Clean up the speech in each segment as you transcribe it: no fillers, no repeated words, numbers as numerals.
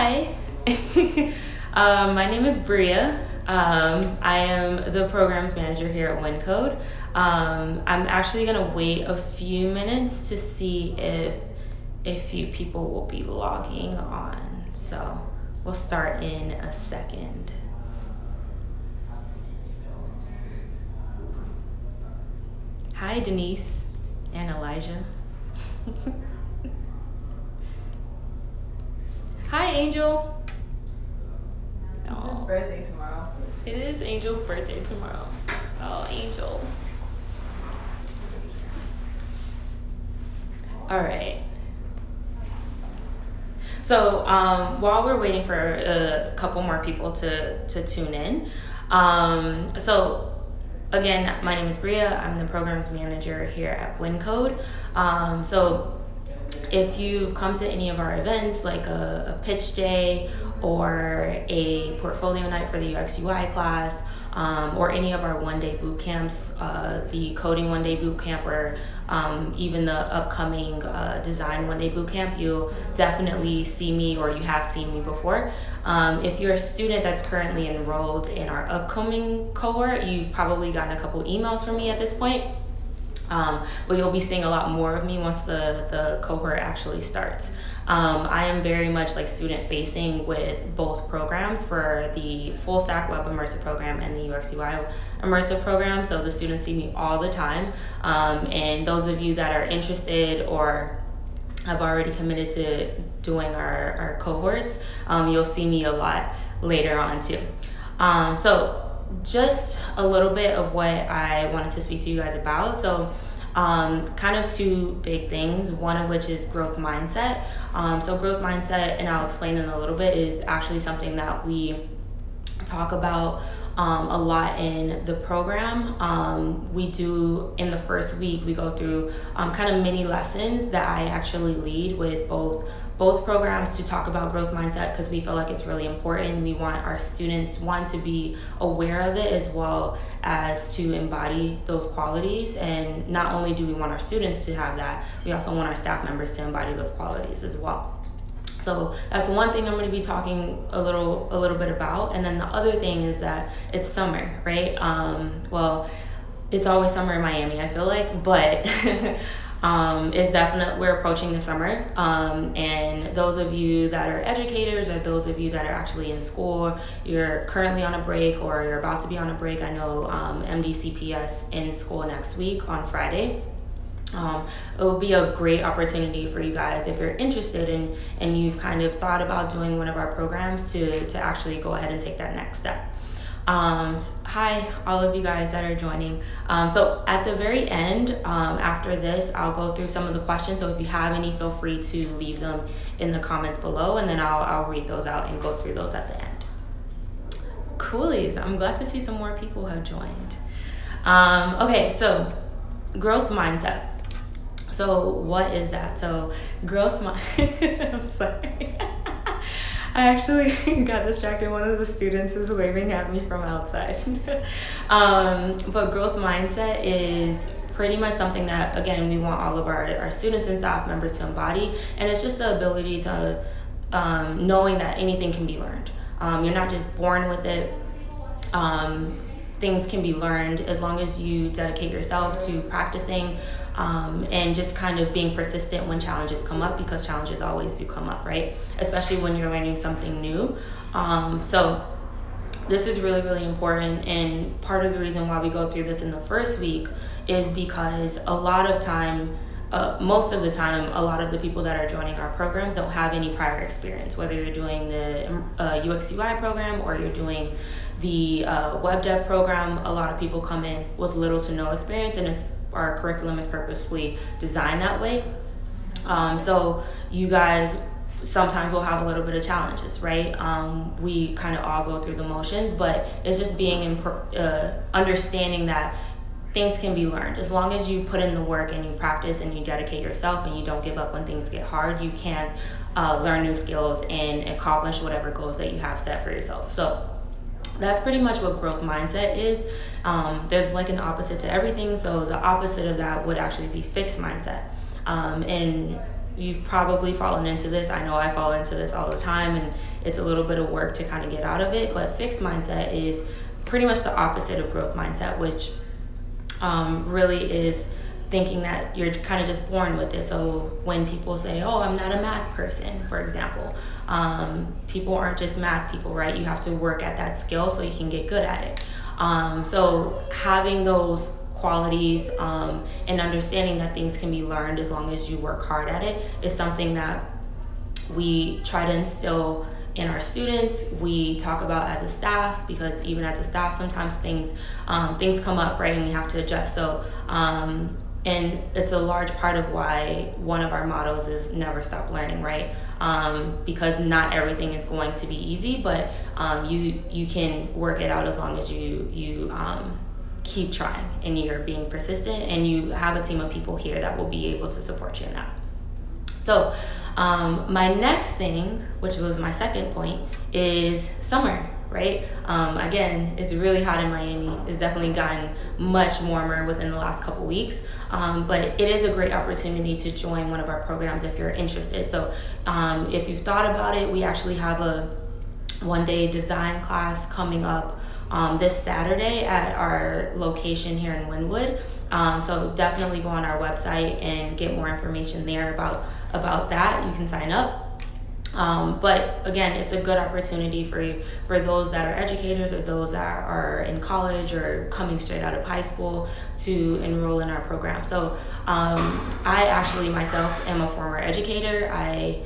Hi, my name is Bria. I am the Programs Manager here at Wyncode. I'm actually going to wait a few minutes to see if a few people will be logging on. So we'll start in a second. Hi, Denise and Elijah. Hi, Angel. It's his birthday tomorrow. It is Angel's birthday tomorrow. Oh, Angel. All right. So while we're waiting for a couple more people to tune in, so again, my name is Bria. I'm the Programs Manager here at Wyncode. So if you've come to any of our events, like a pitch day or a portfolio night for the UX UI class, or any of our one-day boot camps, the coding one-day boot camp, or even the upcoming design one-day boot camp, you'll definitely see me, or you have seen me before. If you're a student that's currently enrolled in our upcoming cohort, you've probably gotten a couple emails from me at this point. But you'll be seeing a lot more of me once the cohort actually starts. I am very much like student facing with both programs, for the full stack Web Immersive Program and the UX UI Immersive Program. So the students see me all the time. And those of you that are interested or have already committed to doing our cohorts, you'll see me a lot later on too. So just a little bit of what I wanted to speak to you guys about. So kind of two big things, one of which is growth mindset. So growth mindset, and I'll explain in a little bit, is actually something that we talk about a lot in the program. We do, in the first week, we go through kind of mini lessons that I actually lead with both programs to talk about growth mindset, because we feel like it's really important. We want our students, one, to be aware of it, as well as to embody those qualities. And not only do we want our students to have that, we also want our staff members to embody those qualities as well. So that's one thing I'm going to be talking a little bit about. And then the other thing is that it's summer, right? Well, it's always summer in Miami, I feel like, but it's definitely, we're approaching the summer, and those of you that are educators, or those of you that are actually in school, you're currently on a break or you're about to be on a break. I know MDCPS in school next week on Friday. It will be a great opportunity for you guys, if you're interested and you've kind of thought about doing one of our programs, to actually go ahead and take that next step. Hi, all of you guys that are joining. So at the very end, after this, I'll go through some of the questions. So if you have any, feel free to leave them in the comments below, and then I'll read those out and go through those at the end. Coolies, I'm glad to see some more people have joined. Okay, so growth mindset. So what is that? So I'm sorry. I actually got distracted. One of the students is waving at me from outside. But growth mindset is pretty much something that, again, we want all of our students and staff members to embody. And it's just the ability to, knowing that anything can be learned. You're not just born with it. Things can be learned as long as you dedicate yourself to practicing, and just kind of being persistent when challenges come up, because challenges always do come up, right? Especially when you're learning something new. So this is really, really important. And part of the reason why we go through this in the first week is because a lot of time, most of the time, a lot of the people that are joining our programs don't have any prior experience, whether you're doing the UX UI program or you're doing the web dev program. A lot of people come in with little to no experience, and our curriculum is purposefully designed that way. So you guys sometimes will have a little bit of challenges, right? We kind of all go through the motions, but it's just being understanding that things can be learned. As long as you put in the work and you practice and you dedicate yourself and you don't give up when things get hard, you can learn new skills and accomplish whatever goals that you have set for yourself. So that's pretty much what growth mindset is. There's like an opposite to everything. So the opposite of that would actually be fixed mindset. And you've probably fallen into this. I know I fall into this all the time, and it's a little bit of work to kind of get out of it. But fixed mindset is pretty much the opposite of growth mindset, which really is thinking that you're kind of just born with it. So when people say, oh, I'm not a math person, for example, people aren't just math people, right? You have to work at that skill so you can get good at it. So having those qualities and understanding that things can be learned as long as you work hard at it is something that we try to instill in our students. We talk about as a staff, because even as a staff, sometimes things come up, right, and we have to adjust. So and it's a large part of why one of our mottos is never stop learning, right? Because not everything is going to be easy, but you can work it out as long as you keep trying and you're being persistent, and you have a team of people here that will be able to support you in that. So my next thing, which was my second point, is summer, right? Again, it's really hot in Miami. It's definitely gotten much warmer within the last couple weeks, but it is a great opportunity to join one of our programs if you're interested. So if you've thought about it, we actually have a one-day design class coming up this Saturday at our location here in Wynwood. So definitely go on our website and get more information there about that. You can sign up. But again, it's a good opportunity for those that are educators or those that are in college or coming straight out of high school to enroll in our program. So I actually myself am a former educator. I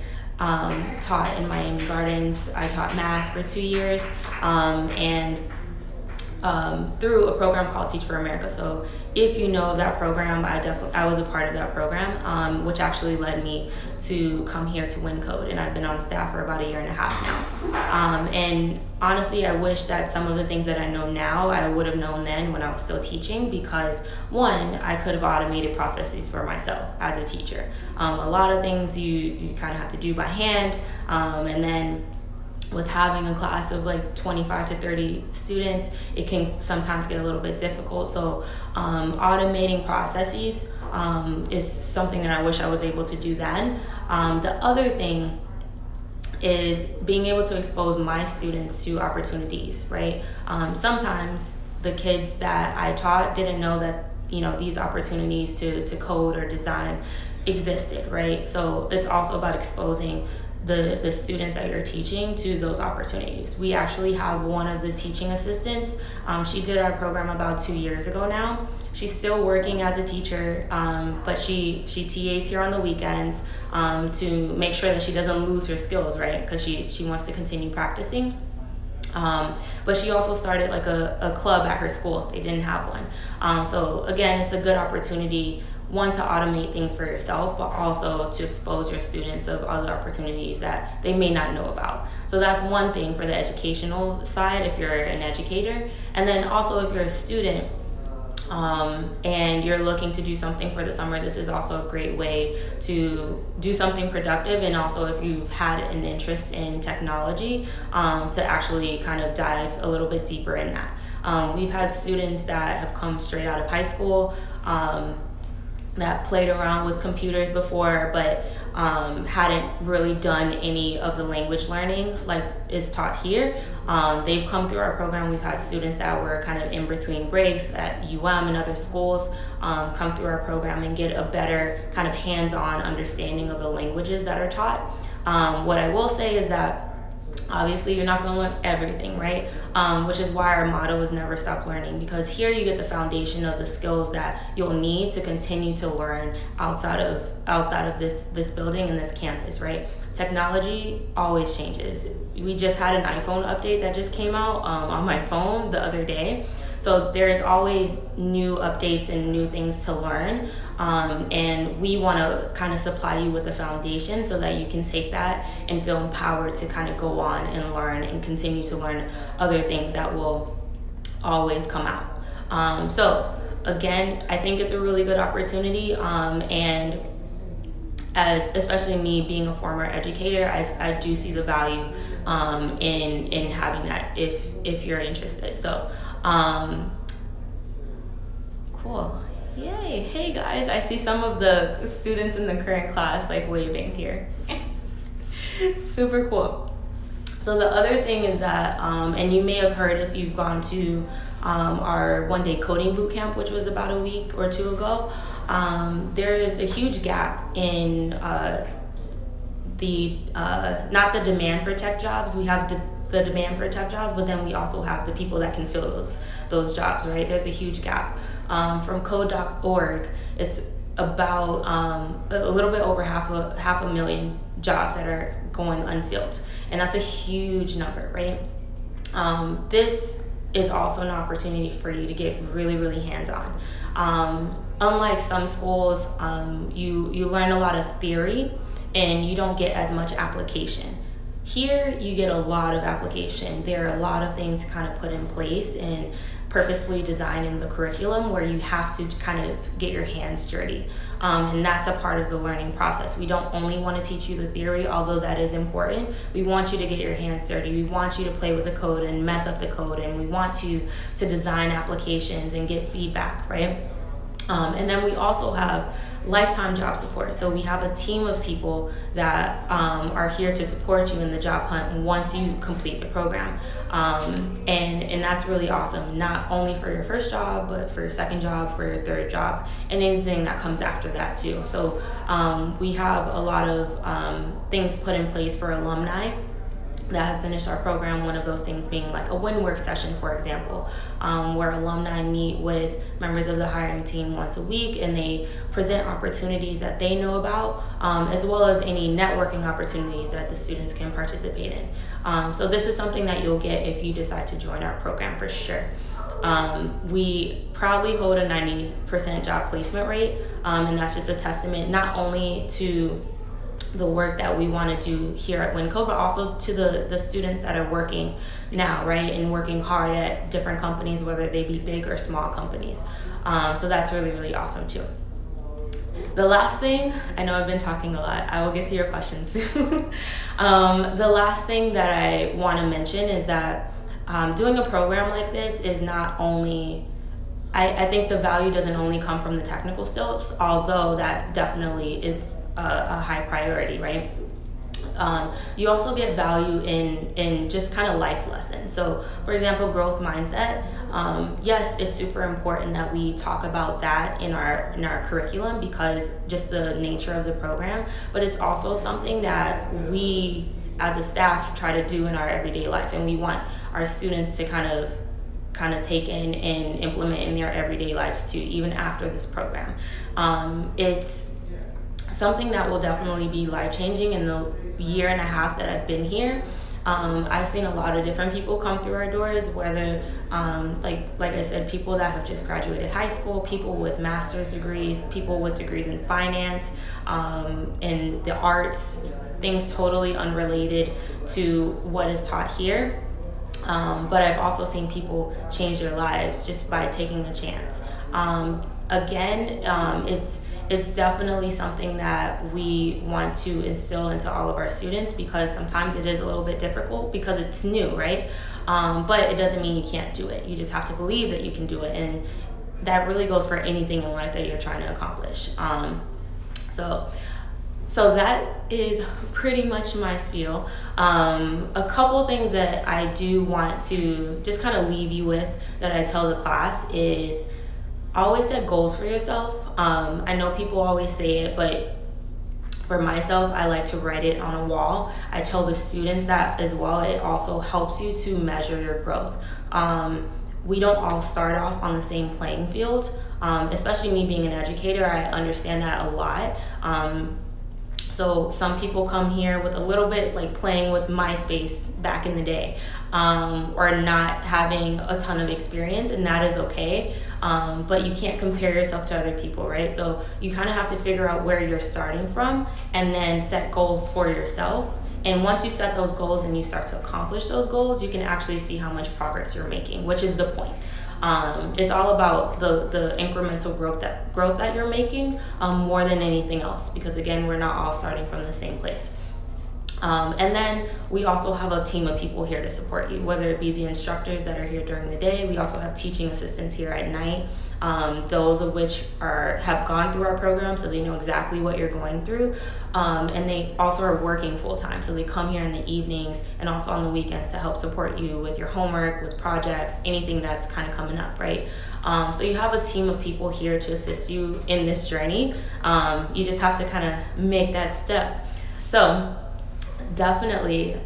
taught in Miami Gardens. I taught math for 2 years, and through a program called Teach for America. So if you know that program, I was a part of that program, which actually led me to come here to Wyncode, and I've been on staff for about 1.5 years now. And honestly, I wish that some of the things that I know now, I would have known then when I was still teaching, because one, I could have automated processes for myself as a teacher. A lot of things you kind of have to do by hand, and then with having a class of like 25 to 30 students, it can sometimes get a little bit difficult. So automating processes is something that I wish I was able to do then. The other thing is being able to expose my students to opportunities, right? Sometimes the kids that I taught didn't know that, these opportunities to code or design existed, right? So it's also about exposing the students that you're teaching to those opportunities. We actually have one of the teaching assistants. She did our program about 2 years ago now. She's still working as a teacher, but she TAs here on the weekends to make sure that she doesn't lose her skills, right? Because she wants to continue practicing. But she also started like a club at her school. They didn't have one. So again, it's a good opportunity, one, to automate things for yourself, but also to expose your students of other opportunities that they may not know about. So that's one thing for the educational side if you're an educator. And then also if you're a student and you're looking to do something for the summer, this is also a great way to do something productive. And also if you've had an interest in technology, to actually kind of dive a little bit deeper in that. We've had students that have come straight out of high school, that played around with computers before, but hadn't really done any of the language learning like is taught here. They've come through our program. We've had students that were kind of in between breaks at UM and other schools come through our program and get a better kind of hands-on understanding of the languages that are taught. What I will say is that obviously you're not going to learn everything, right? Which is why our motto is never stop learning, because here you get the foundation of the skills that you'll need to continue to learn outside of this building and this campus, right? Technology always changes. We just had an iPhone update that just came out on my phone the other day. So there's always new updates and new things to learn. And we want to kind of supply you with the foundation so that you can take that and feel empowered to kind of go on and learn and continue to learn other things that will always come out. So again, I think it's a really good opportunity. And especially me being a former educator, I do see the value in having that if you're interested. So cool. Yay. Hey guys, I see some of the students in the current class like waving here. Super cool. So the other thing is that, and you may have heard if you've gone to our one-day coding boot camp, which was about a week or two ago, there is a huge gap in not the demand for tech jobs. We have the demand for tech jobs, but then we also have the people that can fill those jobs, right? There's a huge gap. From code.org, it's about a little bit over half a million jobs that are going unfilled, and that's a huge number, right? This is also an opportunity for you to get really, really hands-on. Unlike some schools, you learn a lot of theory and you don't get as much application. Here, you get a lot of application. There are a lot of things kind of put in place and purposely designed in the curriculum where you have to kind of get your hands dirty. And that's a part of the learning process. We don't only want to teach you the theory, although that is important. We want you to get your hands dirty. We want you to play with the code and mess up the code, and we want you to design applications and get feedback, right? And then we also have lifetime job support. So we have a team of people that are here to support you in the job hunt once you complete the program. And that's really awesome, not only for your first job, but for your second job, for your third job, and anything that comes after that too. So we have a lot of things put in place for alumni that have finished our program. One of those things being like a WinWork session, for example, where alumni meet with members of the hiring team once a week, and they present opportunities that they know about, as well as any networking opportunities that the students can participate in. So this is something that you'll get if you decide to join our program for sure. We proudly hold a 90% job placement rate, and that's just a testament not only to the work that we want to do here at Wyncode, but also to the students that are working now, right, and working hard at different companies, whether they be big or small companies. So that's really, really awesome too. The last thing, I know I've been talking a lot, I will get to your questions soon. The last thing that I want to mention is that doing a program like this is not only, I think the value doesn't only come from the technical skills, although that definitely is a high priority, right? You also get value in just kind of life lessons. So for example, growth mindset. Yes, it's super important that we talk about that in our curriculum because just the nature of the program, but it's also something that we as a staff try to do in our everyday life, and we want our students to kind of take in and implement in their everyday lives too, even after this program. It's something that will definitely be life-changing in the year and a half that I've been here. I've seen a lot of different people come through our doors, whether, like I said, people that have just graduated high school, people with master's degrees, people with degrees in finance, in the arts, things totally unrelated to what is taught here. But I've also seen people change their lives just by taking a chance. It's definitely something that we want to instill into all of our students because sometimes it is a little bit difficult because it's new, right? But it doesn't mean you can't do it. You just have to believe that you can do it, and that really goes for anything in life that you're trying to accomplish. So that is pretty much my spiel. A couple things that I do want to just kind of leave you with that I tell the class is always set goals for yourself. I know people always say it, but for myself, I like to write it on a wall. I tell the students that as well. It also helps you to measure your growth. We don't all start off on the same playing field, especially me being an educator. I understand that a lot. So some people come here with a little bit like playing with MySpace back in the day, or not having a ton of experience, and that is okay. But you can't compare yourself to other people, right? So you kind of have to figure out where you're starting from and then set goals for yourself. And once you set those goals and you start to accomplish those goals, you can actually see how much progress you're making, which is the point. It's all about the incremental growth that you're making, more than anything else, because again, we're not all starting from the same place. And then we also have a team of people here to support you, whether it be the instructors that are here during the day. We also have teaching assistants here at night, those of which have gone through our program, so they know exactly what you're going through. And they also are working full time, so they come here in the evenings and also on the weekends to help support you with your homework, with projects, anything that's kind of coming up, right? So you have a team of people here to assist you in this journey. You just have to kind of make that step. So definitely,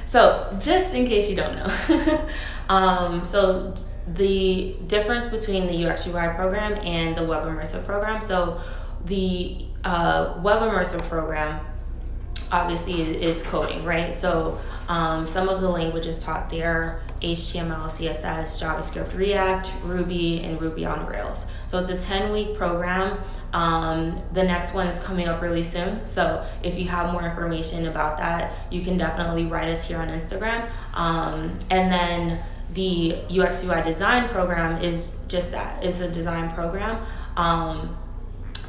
so just in case you don't know, so the difference between the UX UI program and the Web Immersive program. So the Web Immersive program obviously is coding, right? So some of the languages taught there: HTML, CSS, JavaScript, React, Ruby, and Ruby on Rails. So it's a 10-week program. The next one is coming up really soon. So if you have more information about that, you can definitely write us here on Instagram. And then the UX UI design program is just that. It's a design program.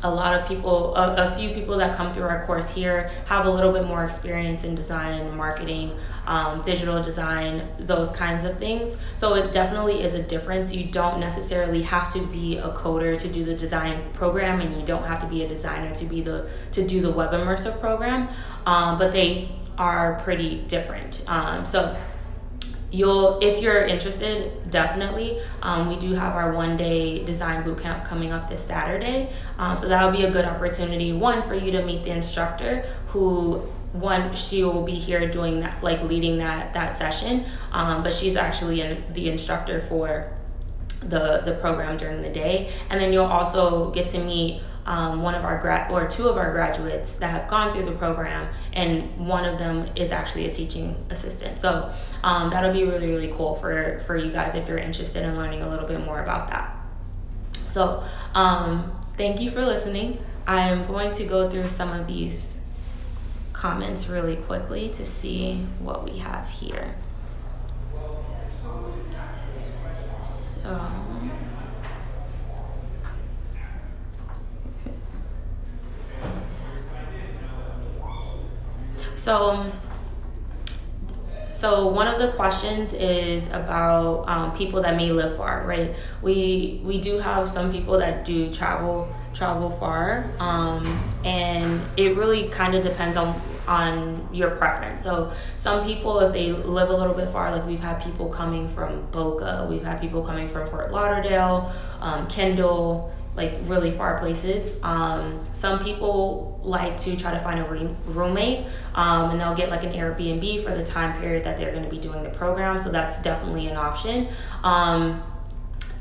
A lot of people, a few people that come through our course here have a little bit more experience in design and marketing, digital design, those kinds of things. So it definitely is a difference. You don't necessarily have to be a coder to do the design program, and you don't have to be a designer to do the Web Immersive program, but they are pretty different. So if you're interested, definitely. We do have our 1-day design bootcamp coming up this Saturday. So that'll be a good opportunity, one, for you to meet the instructor she will be here doing that, like leading that session. But she's actually the instructor for the program during the day. And then you'll also get to meet one of our two of our graduates that have gone through the program, and one of them is actually a teaching assistant. So that'll be really, really cool for you guys if you're interested in learning a little bit more about that. So thank you for listening. I am going to go through some of these comments really quickly to see what we have here. So one of the questions is about people that may live far, right? We do have some people that do travel far, and it really kind of depends on your preference. So some people, if they live a little bit far, like we've had people coming from Boca, we've had people coming from Fort Lauderdale, Kendall, like really far places. Some people like to try to find a roommate, and they'll get like an Airbnb for the time period that they're going to be doing the program. So that's definitely an option.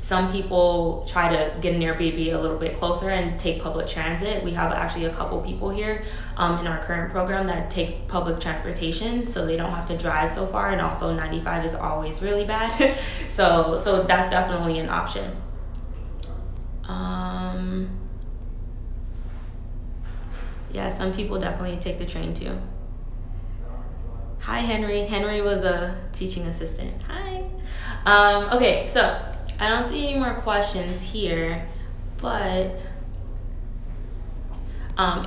Some people try to get an Airbnb a little bit closer and take public transit. We have actually a couple people here in our current program that take public transportation, so they don't have to drive so far. And also 95 is always really bad. So that's definitely an option. Yeah, some people definitely take the train too. Hi, Henry. Henry was a teaching assistant. Hi. Okay, so I don't see any more questions here, but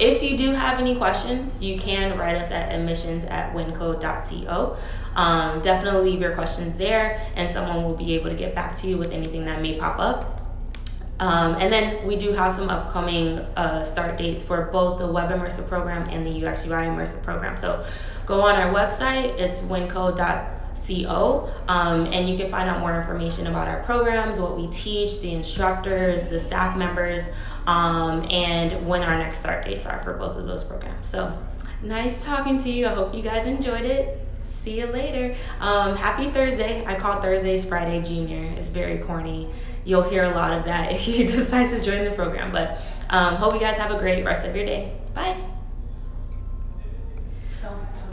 if you do have any questions, you can write us at admissions@wyncode.co. Definitely leave your questions there, and someone will be able to get back to you with anything that may pop up. And then we do have some upcoming start dates for both the Web Immersive program and the UX UI Immersive program. So go on our website, it's wyncode.co, and you can find out more information about our programs, what we teach, the instructors, the staff members, and when our next start dates are for both of those programs. So nice talking to you. I hope you guys enjoyed it. See you later. Happy Thursday. I call Thursdays Friday Junior. It's very corny. You'll hear a lot of that if you decide to join the program. But hope you guys have a great rest of your day. Bye.